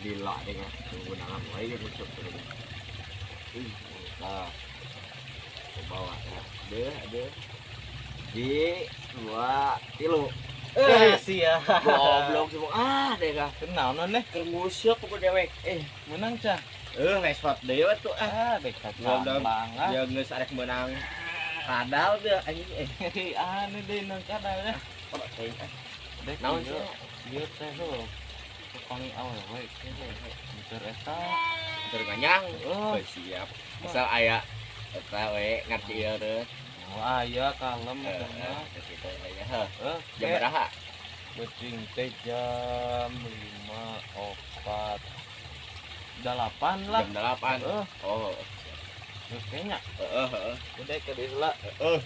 gila deh ya menggunakan aja busuk tuh. Nah, bawa ya. Ada. Di 2 kilo. Siap. Goblok semua. Deh kah. Kenal non deh. Kermusuk aku dewek. Menang cah. Wes hot dewe tuh Dekat Goblok. banget. Ya geus arek menang. Kadal teh anjing Anu deh nang kadal ya. Kalau teh Dek naon ieu sih? ieu teh heuh. Tukang awal we. Bentar eta. Terganyang. Oh, Siap. Asal aya eta we ngarti ieu teh. aya kalem mah. Kita aya heuh. Jam Jam berapa? Beuting teh jam 5.04 8 lah. Jam 8. Oh. Geus kayaknya. Heeh. Udah ke heula.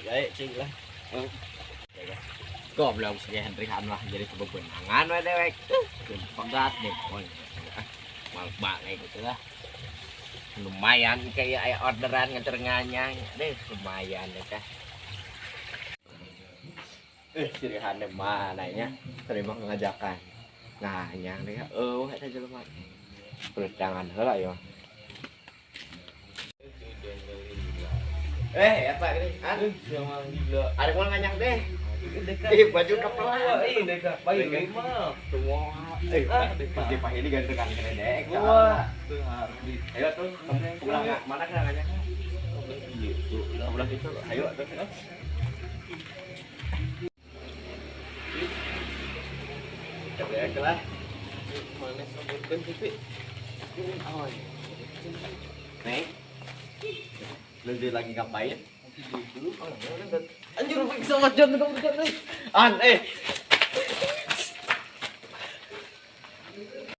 Baik cing lah. Goblok si Henry lah jadi kebenangan we dewek. Pegat deh poin. Mal balik gitu lah. Lumayan kayak aya orderan nganyang deh lumayan ya teh. Cirihan mana nya terima ngajakan. Nah, nyang deh. Eta jelema. Perjangan heula ya. Apa ini? Jangan gila. Ada mau nganyang deh. Dekat. Baju kapal. Dekat. Baik lima. Semua. Di pahili gantengan kredek. Wah, tuh harus. Ayo tuh, pulang mana kan nganyang? Gitu. Pulang itu. Ayo tuh. Coba ya kelah. Mana sebutkan pipi? Nih. Lu lagi ngapain? Anjir, bisa macam tu. An